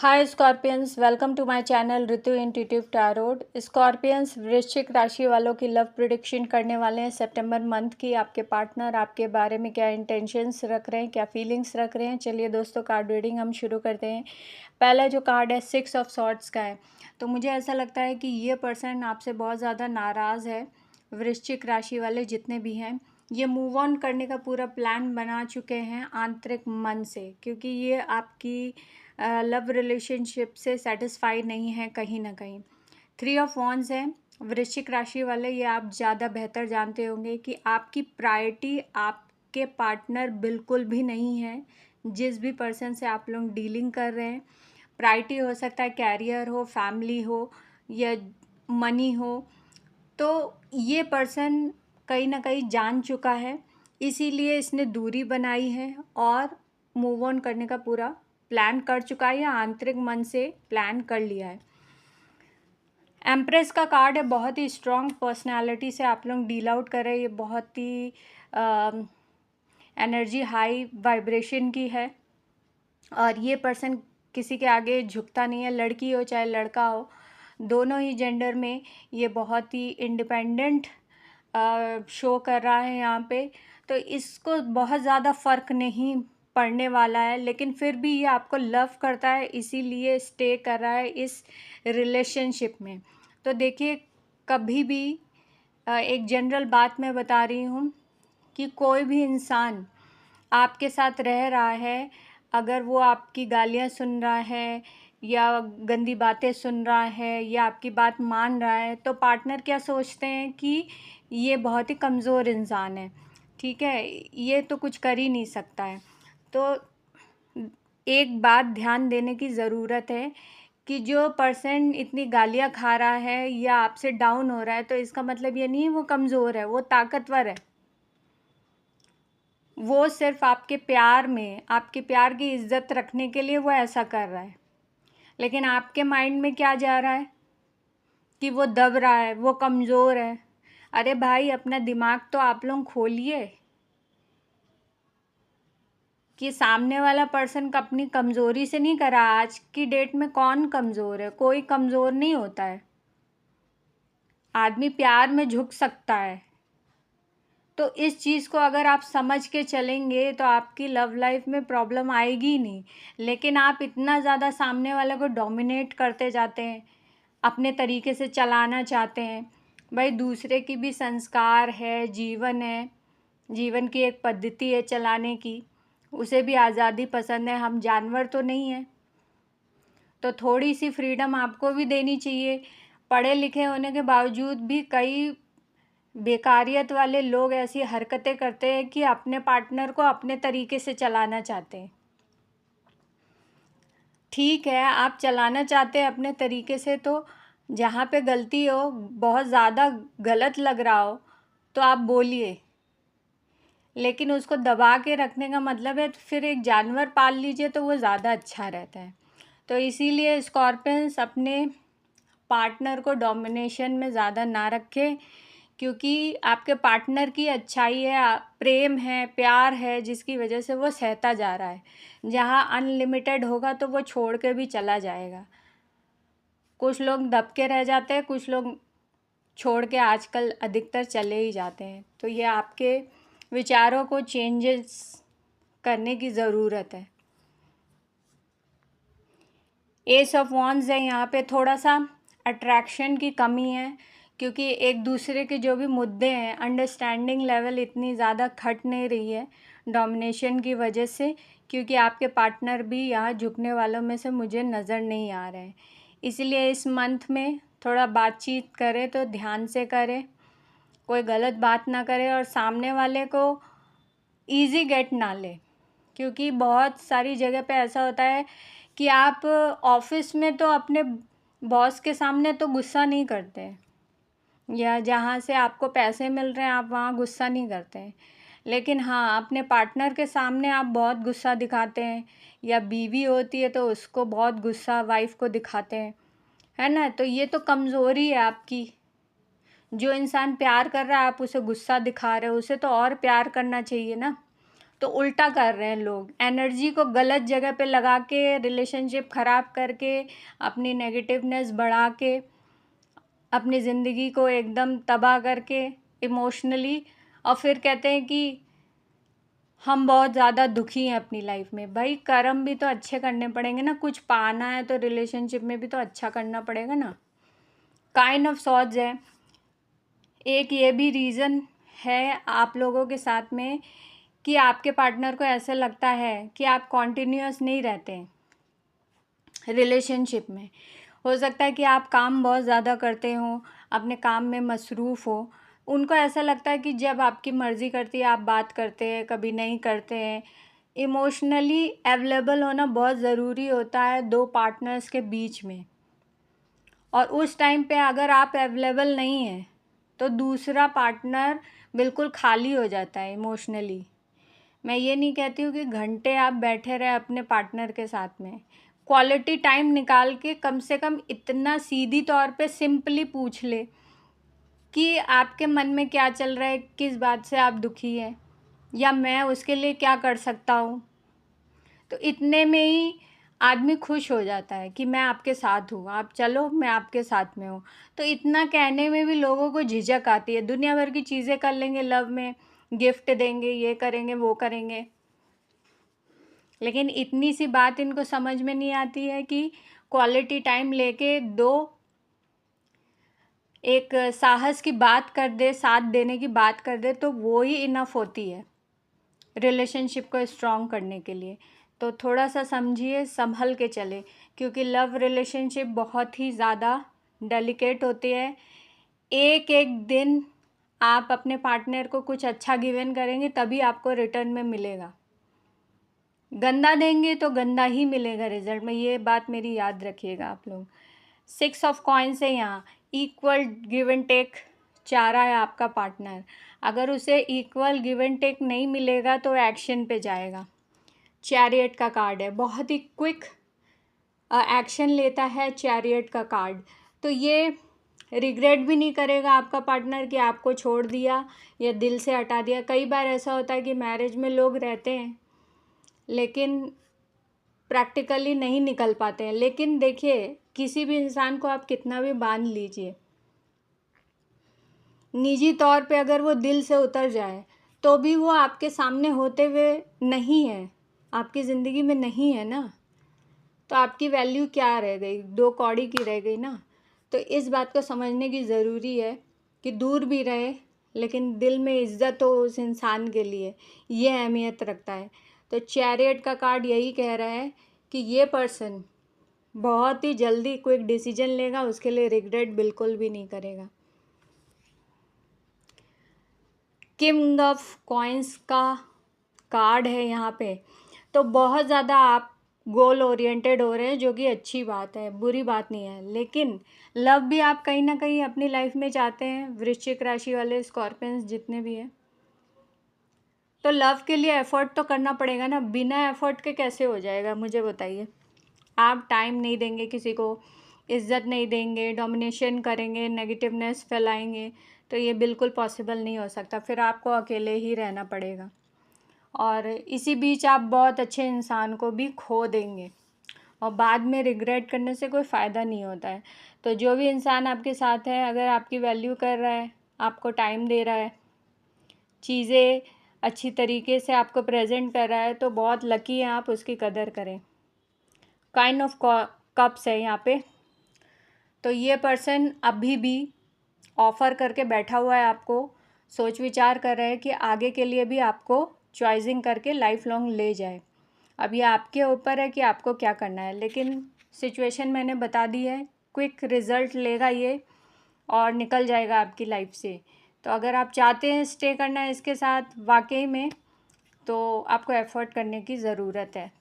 Hi Scorpions, welcome to my channel Ritu intuitive tarot. Scorpions वृश्चिक राशि वालों की लव प्रिडिक्शन करने वाले हैं सितंबर मंथ की। आपके पार्टनर आपके बारे में क्या इंटेंशंस रख रहे हैं, क्या फीलिंग्स रख रहे हैं। चलिए दोस्तों, कार्ड रीडिंग हम शुरू करते हैं। पहला जो कार्ड है 6 ऑफ सॉर्ड्स का है। तो मुझे ऐसा लगता है कि ये पर्सन आपसे बहुत ज़्यादा नाराज़ है। वृश्चिक राशि वाले जितने भी हैं, ये मूव ऑन करने का पूरा प्लान बना चुके हैं आंतरिक मन से, क्योंकि ये आपकी लव रिलेशनशिप से सेटिस्फाई नहीं है कहीं ना कहीं। 3 ऑफ वॉन्ड्स है। वृश्चिक राशि वाले, ये आप ज़्यादा बेहतर जानते होंगे कि आपकी प्रायोरिटी आपके पार्टनर बिल्कुल भी नहीं है। जिस भी पर्सन से आप लोग डीलिंग कर रहे हैं, प्रायोरिटी हो सकता है कैरियर हो, फैमिली हो या मनी हो। तो ये पर्सन कहीं ना कहीं जान चुका है, इसीलिए इसने दूरी बनाई है और मूव ऑन करने का पूरा प्लान कर चुका है या आंतरिक मन से प्लान कर लिया है। एम्प्रेस का कार्ड है। बहुत ही स्ट्रॉन्ग पर्सनालिटी से आप लोग डील आउट कर रहे हैं। ये बहुत ही एनर्जी हाई वाइब्रेशन की है और ये पर्सन किसी के आगे झुकता नहीं है। लड़की हो चाहे लड़का हो, दोनों ही जेंडर में ये बहुत ही इंडिपेंडेंट शो कर रहा है यहाँ पे। तो इसको बहुत ज़्यादा फ़र्क नहीं पड़ने वाला है, लेकिन फिर भी ये आपको लव करता है, इसीलिए स्टे कर रहा है इस रिलेशनशिप में। तो देखिए, कभी भी एक जनरल बात मैं बता रही हूँ कि कोई भी इंसान आपके साथ रह रहा है, अगर वो आपकी गालियाँ सुन रहा है या गंदी बातें सुन रहा है या आपकी बात मान रहा है, तो पार्टनर क्या सोचते हैं कि ये बहुत ही कमज़ोर इंसान है, ठीक है, ये तो कुछ कर ही नहीं सकता है। तो एक बात ध्यान देने की ज़रूरत है कि जो पर्सन इतनी गालियाँ खा रहा है या आपसे डाउन हो रहा है, तो इसका मतलब ये नहीं है वो कमज़ोर है, वो ताकतवर है। वो सिर्फ आपके प्यार में, आपके प्यार की इज्जत रखने के लिए वो ऐसा कर रहा है। लेकिन आपके माइंड में क्या जा रहा है कि वो दब रहा है, वो कमज़ोर है। अरे भाई, अपना दिमाग तो आप लोग खोलिए कि सामने वाला पर्सन का अपनी कमज़ोरी से नहीं करा। आज की डेट में कौन कमज़ोर है? कोई कमज़ोर नहीं होता है। आदमी प्यार में झुक सकता है। तो इस चीज़ को अगर आप समझ के चलेंगे तो आपकी लव लाइफ में प्रॉब्लम आएगी ही नहीं। लेकिन आप इतना ज़्यादा सामने वाले को डोमिनेट करते जाते हैं, अपने तरीके से चलाना चाहते हैं। भाई, दूसरे की भी संस्कार है, जीवन है, जीवन की एक पद्धति है चलाने की, उसे भी आज़ादी पसंद है। हम जानवर तो नहीं हैं, तो थोड़ी सी फ्रीडम आपको भी देनी चाहिए। पढ़े लिखे होने के बावजूद भी कई बेकारियत वाले लोग ऐसी हरकतें करते हैं कि अपने पार्टनर को अपने तरीके से चलाना चाहते हैं। ठीक है, आप चलाना चाहते हैं अपने तरीके से, तो जहाँ पे गलती हो, बहुत ज़्यादा गलत लग रहा हो, तो आप बोलिए। लेकिन उसको दबा के रखने का मतलब है फिर एक जानवर पाल लीजिए, तो वो ज़्यादा अच्छा रहता है। तो इसीलिए स्कॉर्पियंस अपने पार्टनर को डोमिनेशन में ज़्यादा ना रखें, क्योंकि आपके पार्टनर की अच्छाई है, प्रेम है, प्यार है, जिसकी वजह से वो सहता जा रहा है। जहाँ अनलिमिटेड होगा तो वो छोड़ के भी चला जाएगा। कुछ लोग दब के रह जाते हैं, कुछ लोग छोड़ के आजकल अधिकतर चले ही जाते हैं। तो ये आपके विचारों को चेंजेस करने की ज़रूरत है। एस ऑफ वॉन्ड्स है यहाँ पे। थोड़ा सा अट्रैक्शन की कमी है, क्योंकि एक दूसरे के जो भी मुद्दे हैं, अंडरस्टैंडिंग लेवल इतनी ज़्यादा खट नहीं रही है डोमिनेशन की वजह से, क्योंकि आपके पार्टनर भी यहाँ झुकने वालों में से मुझे नज़र नहीं आ रहे हैं। इसलिए इस मंथ में थोड़ा बातचीत करें तो ध्यान से करें, कोई गलत बात ना करें और सामने वाले को ईज़ी गेट ना ले। क्योंकि बहुत सारी जगह पे ऐसा होता है कि आप ऑफिस में तो अपने बॉस के सामने तो गुस्सा नहीं करते हैं, या जहाँ से आपको पैसे मिल रहे हैं आप वहाँ गुस्सा नहीं करते हैं। लेकिन हाँ, अपने पार्टनर के सामने आप बहुत गुस्सा दिखाते हैं, या बीवी होती है तो उसको बहुत गुस्सा वाइफ को दिखाते हैं, है ना। तो ये तो कमज़ोरी है आपकी। जो इंसान प्यार कर रहा है आप उसे गुस्सा दिखा रहे हो, उसे तो और प्यार करना चाहिए ना। तो उल्टा कर रहे हैं लोग, एनर्जी को गलत जगह पे लगा के, रिलेशनशिप ख़राब करके, अपनी नेगेटिवनेस बढ़ा के, अपनी ज़िंदगी को एकदम तबाह करके इमोशनली, और फिर कहते हैं कि हम बहुत ज़्यादा दुखी हैं अपनी लाइफ में। भाई कर्म भी तो अच्छे करने पड़ेंगे ना, कुछ पाना है तो रिलेशनशिप में भी तो अच्छा करना पड़ेगा ना। काइंड ऑफ सॉर्ट्स है। एक ये भी रीज़न है आप लोगों के साथ में कि आपके पार्टनर को ऐसा लगता है कि आप कॉन्टिन्यूअस नहीं रहते हैं रिलेशनशिप में। हो सकता है कि आप काम बहुत ज़्यादा करते हो, अपने काम में मसरूफ़ हो, उनको ऐसा लगता है कि जब आपकी मर्ज़ी करती है आप बात करते हैं, कभी नहीं करते हैं। इमोशनली अवेलेबल होना बहुत ज़रूरी होता है दो पार्टनर्स के बीच में, और उस टाइम पे अगर आप अवेलेबल नहीं हैं तो दूसरा पार्टनर बिल्कुल खाली हो जाता है इमोशनली। मैं ये नहीं कहती हूँ कि घंटे आप बैठे रहे अपने पार्टनर के साथ में, क्वालिटी टाइम निकाल के कम से कम इतना सीधी तौर पे सिंपली पूछ ले कि आपके मन में क्या चल रहा है, किस बात से आप दुखी हैं, या मैं उसके लिए क्या कर सकता हूँ। तो इतने में ही आदमी खुश हो जाता है कि मैं आपके साथ हूँ, आप चलो मैं आपके साथ में हूँ। तो इतना कहने में भी लोगों को झिझक आती है। दुनिया भर की चीज़ें कर लेंगे लव में, गिफ्ट देंगे, ये करेंगे वो करेंगे, लेकिन इतनी सी बात इनको समझ में नहीं आती है कि क्वालिटी टाइम लेके दो एक साहस की बात कर दे, साथ देने की बात कर दे, तो वो ही इनफ होती है रिलेशनशिप को स्ट्रॉन्ग करने के लिए। तो थोड़ा सा समझिए, संभल के चले, क्योंकि लव रिलेशनशिप बहुत ही ज़्यादा डेलिकेट होती है। एक एक दिन आप अपने पार्टनर को कुछ अच्छा गिवन करेंगे तभी आपको रिटर्न में मिलेगा। गंदा देंगे तो गंदा ही मिलेगा रिजल्ट में, ये बात मेरी याद रखिएगा आप लोग। 6 ऑफ कॉइन्स है यहाँ, इक्वल गिव एंड टेक चाह रहा है आपका पार्टनर। अगर उसे इक्वल गिव एंड टेक नहीं मिलेगा तो एक्शन पे जाएगा। चैरियट का कार्ड है, बहुत ही क्विक एक्शन लेता है चैरियट का कार्ड। तो ये रिग्रेट भी नहीं करेगा आपका पार्टनर कि आपको छोड़ दिया या दिल से हटा दिया। कई बार ऐसा होता है कि मैरिज में लोग रहते हैं लेकिन प्रैक्टिकली नहीं निकल पाते हैं। लेकिन देखिए, किसी भी इंसान को आप कितना भी बांध लीजिए, निजी तौर पे अगर वो दिल से उतर जाए तो भी वो आपके सामने होते हुए नहीं है, आपकी ज़िंदगी में नहीं है ना, तो आपकी वैल्यू क्या रह गई, दो कौड़ी की रह गई ना। तो इस बात को समझने की ज़रूरी है कि दूर भी रहे लेकिन दिल में इज़्ज़त हो उस इंसान के लिए, ये अहमियत रखता है। तो चैरियट का कार्ड यही कह रहा है कि ये पर्सन बहुत ही जल्दी क्विक डिसीजन लेगा, उसके लिए रिग्रेट बिल्कुल भी नहीं करेगा। किंग ऑफ कॉइन्स का कार्ड है यहाँ पे, तो बहुत ज़्यादा आप गोल ओरिएंटेड हो रहे हैं, जो कि अच्छी बात है, बुरी बात नहीं है। लेकिन लव भी आप कहीं ना कहीं अपनी लाइफ में चाहते हैं, वृश्चिक राशि वाले स्कॉर्पियंस जितने भी हैं। तो लव के लिए एफर्ट तो करना पड़ेगा ना, बिना एफर्ट के कैसे हो जाएगा मुझे बताइए। आप टाइम नहीं देंगे किसी को, इज़्ज़त नहीं देंगे, डोमिनेशन करेंगे, नेगेटिवनेस फैलाएंगे, तो ये बिल्कुल पॉसिबल नहीं हो सकता। फिर आपको अकेले ही रहना पड़ेगा और इसी बीच आप बहुत अच्छे इंसान को भी खो देंगे और बाद में रिग्रेट करने से कोई फ़ायदा नहीं होता है। तो जो भी इंसान आपके साथ है, अगर आपकी वैल्यू कर रहा है, आपको टाइम दे रहा है, चीज़ें अच्छी तरीके से आपको प्रेजेंट कर रहा है, तो बहुत लकी हैं आप, उसकी कदर करें। काइंड ऑफ कप्स है यहाँ पे, तो ये पर्सन अभी भी ऑफ़र करके बैठा हुआ है आपको, सोच विचार कर रहे हैं कि आगे के लिए भी आपको चॉइसिंग करके लाइफ लॉन्ग ले जाए। अब ये आपके ऊपर है कि आपको क्या करना है, लेकिन सिचुएशन मैंने बता दी है, क्विक रिज़ल्ट लेगा ये और निकल जाएगा आपकी लाइफ से। तो अगर आप चाहते हैं स्टे करना है इसके साथ वाकई में, तो आपको एफ़र्ट करने की ज़रूरत है।